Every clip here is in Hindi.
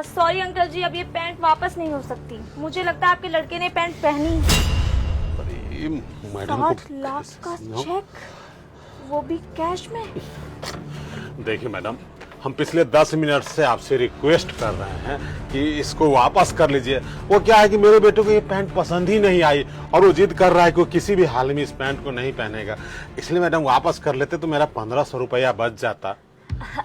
सॉरी अंकल जी, अब ये पैंट वापस नहीं हो सकती। मुझे लगता है आपके लड़के ने पैंट पहनी। अरे मैडम 60 लाख का चेक, वो भी कैश में। देखिए मैडम, हम पिछले 10 मिनट से आपसे रिक्वेस्ट कर रहे हैं कि इसको वापस कर लीजिए। वो क्या है कि मेरे बेटे को ये पैंट पसंद ही नहीं आई और वो जिद कर रहा है कि वो किसी भी हाल में इस पैंट को नहीं पहनेगा। इसलिए मैडम वापस कर लेते तो मेरा 1500 रुपया बच जाता।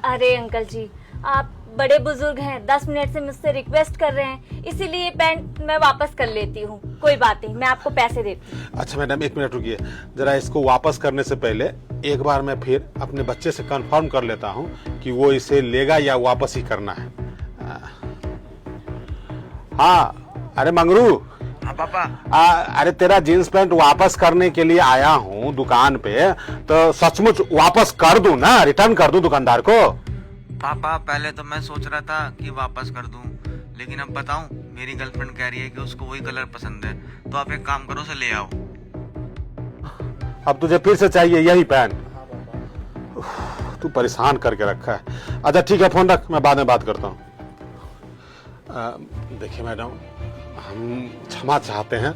अरे अंकल जी, आप बड़े बुजुर्ग हैं, 10 मिनट से मुझसे रिक्वेस्ट कर रहे हैं, इसीलिए पैंट मैं वापस कर लेती हूँ। कोई बात नहीं, मैं आपको पैसे देती हूँ। अच्छा मैडम, 1 मिनट रुकिए जरा। इसको वापस करने से पहले एक बार मैं फिर अपने बच्चे से कंफर्म कर लेता हूँ कि वो इसे लेगा या वापस ही करना है। हाँ, अरे मंगरू। हाँ पापा। अरे तेरा जींस पैंट वापस करने के लिए आया हूँ दुकान पे, तो सचमुच वापस कर दूं ना, रिटर्न कर दूं दुकानदार को? पापा पहले तो मैं सोच रहा था कि वापस कर दूं, लेकिन अब बताऊं, मेरी गर्लफ्रेंड कह रही है कि उसको वही कलर पसंद है, तो आप एक काम करो, उसे ले आओ। अब तुझे फिर से चाहिए यही पैंट? तू परेशान करके रखा है। अच्छा ठीक है, फोन रख, मैं बाद में बात करता हूँ। देखिए मैडम, हम क्षमा चाहते हैं।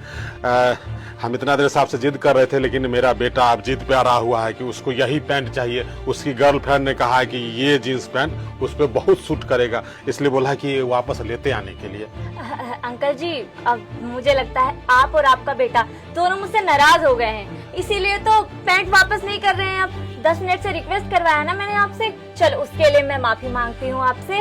हम इतना देर से आपसे जिद कर रहे थे, लेकिन मेरा बेटा अब जिद पे अड़ा हुआ है कि उसको यही पैंट चाहिए। उसकी गर्लफ्रेंड ने कहा है कि ये जींस पैंट उस पर बहुत सूट करेगा, इसलिए बोला कि वापस लेते आने के लिए। अंकल जी, अब मुझे लगता है आप और आपका बेटा दोनों मुझसे नाराज हो गए हैं, इसीलिए तो पैंट वापस नहीं कर रहे हैं। अब 10 मिनट से रिक्वेस्ट करवाया ना मैंने आपसे, चलो उसके लिए मैं माफी मांगती हूँ आपसे।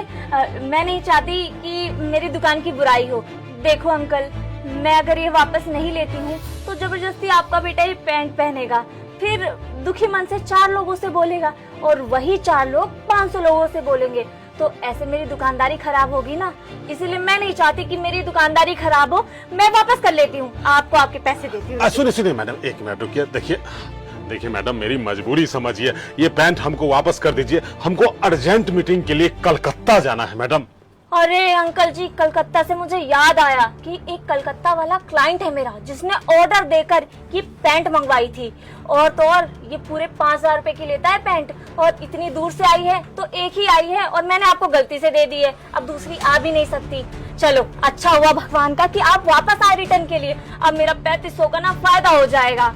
मैं नहीं चाहती कि मेरी दुकान की बुराई हो। देखो अंकल, मैं अगर ये वापस नहीं लेती हूँ तो जबरदस्ती आपका बेटा ये पैंट पहनेगा, फिर दुखी मन से 4 लोगों से बोलेगा और वही 4 लोग 500 लोगों से बोलेंगे, तो ऐसे मेरी दुकानदारी खराब होगी ना। इसीलिए मैं नहीं चाहती कि मेरी दुकानदारी खराब हो। मैं वापस कर लेती हूँ, आपको आपके पैसे देती हूँ। सुनिए मैडम, 1 मिनट रुकिए। देखिए मैडम, मेरी मजबूरी समझिए, ये पैंट हमको वापस कर दीजिए। हमको अर्जेंट मीटिंग के लिए कलकत्ता जाना है मैडम। अरे अंकल जी, कलकत्ता से मुझे याद आया कि एक कलकत्ता वाला क्लाइंट है मेरा, जिसने ऑर्डर देकर ये पैंट मंगवाई थी। और तो और ये पूरे 5000 रुपए की लेता है पैंट, और इतनी दूर से आई है तो एक ही आई है और मैंने आपको गलती से दे दी है, अब दूसरी आ भी नहीं सकती। चलो अच्छा हुआ भगवान का कि आप वापस आए रिटर्न के लिए। अब मेरा 3500 का ना फायदा हो जाएगा।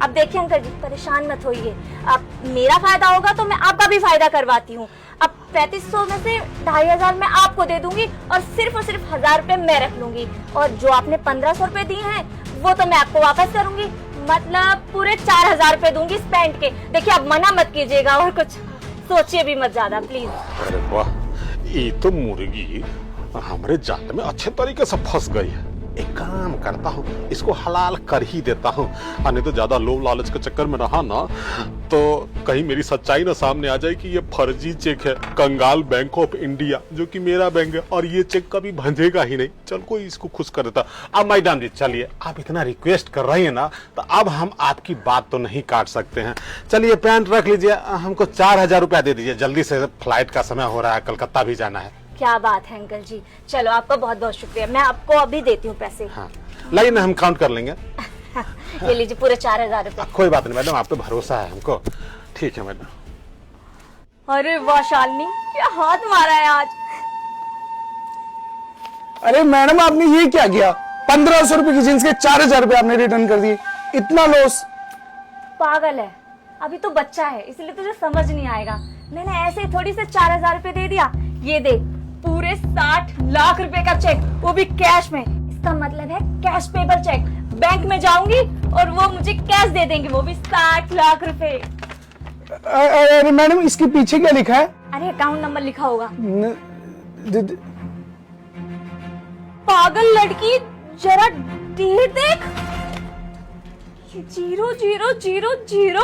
अब देखिए अंकल जी, परेशान मत होइए, अब मेरा फायदा होगा तो मैं आपका भी फायदा करवाती हूँ। अब 3500 में से 2500 मैं आपको दे दूंगी और सिर्फ 1000 रुपए मैं रख लूंगी, और जो आपने 1500 रुपए दिए हैं वो तो मैं आपको वापस करूंगी, मतलब पूरे 4000 रुपए दूंगी इस पैंट के। देखिए अब मना मत कीजिएगा और कुछ सोचिए भी मत ज्यादा प्लीज। अरे वाह, ये तो मुर्गी हमारे जाल में अच्छे तरीके से फंस गई है। एक काम करता हूँ, इसको हलाल कर ही देता हूँ, नहीं तो ज्यादा लोभ लालच के चक्कर में रहा ना तो कहीं मेरी सच्चाई ना सामने आ जाए कि ये फर्जी चेक है कंगाल बैंक ऑफ इंडिया, जो कि मेरा बैंक है, और ये चेक कभी भंजेगा ही नहीं। चल कोई इसको खुश कर देता। अब मैडम जी चलिए, आप इतना रिक्वेस्ट कर रही है ना, तो अब हम आपकी बात तो नहीं काट सकते हैं। चलिए पैंट रख लीजिए, हमको 4000 रुपया दे दीजिए, जल्दी से फ्लाइट का समय हो रहा है, कलकत्ता भी जाना है। क्या बात है अंकल जी, चलो आपका बहुत बहुत शुक्रिया, मैं आपको अभी देती हूँ पैसे। हाँ, लाइन हम काउंट कर लेंगे। ये लीजिए पूरे 4000 रुपए। कोई बात नहीं मैडम, आप तो भरोसा है हमको। ठीक है मैडम। अरे वाह शालिनी, क्या हाथ मारा है आज। अरे मैडम, आपने ये क्या किया? 1500 रुपए की जींस के 4000 रुपए आपने रिटर्न कर दिए, इतना लॉस। पागल है, अभी तो बच्चा है इसलिए तुझे समझ नहीं आएगा। मैंने ऐसे ही थोड़ी से 4000 रुपए दे दिया। ये देख, पूरे 60 लाख रुपए का चेक, वो भी कैश में। इसका मतलब है कैश पेबल चेक। बैंक में जाऊंगी और वो मुझे कैश दे देंगे, वो भी 60 लाख रुपए। अरे मैडम, इसके पीछे क्या लिखा है? अरे अकाउंट नंबर लिखा होगा। पागल लड़की, जरा डेट देख, 0000।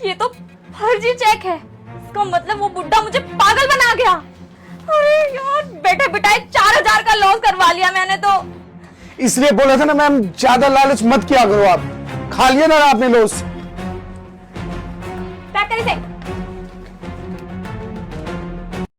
ये तो फर्जी चेक है, इसका मतलब वो बुड्ढा मुझे पागल बना गया। अरे यार, बैठे बिठाए 4000 का लॉस करवा लिया मैंने तो। इसलिए बोला था ना मैम, ज्यादा लालच मत किया करो। आप खा लिया ना आपने लॉस। पैक कर इसे।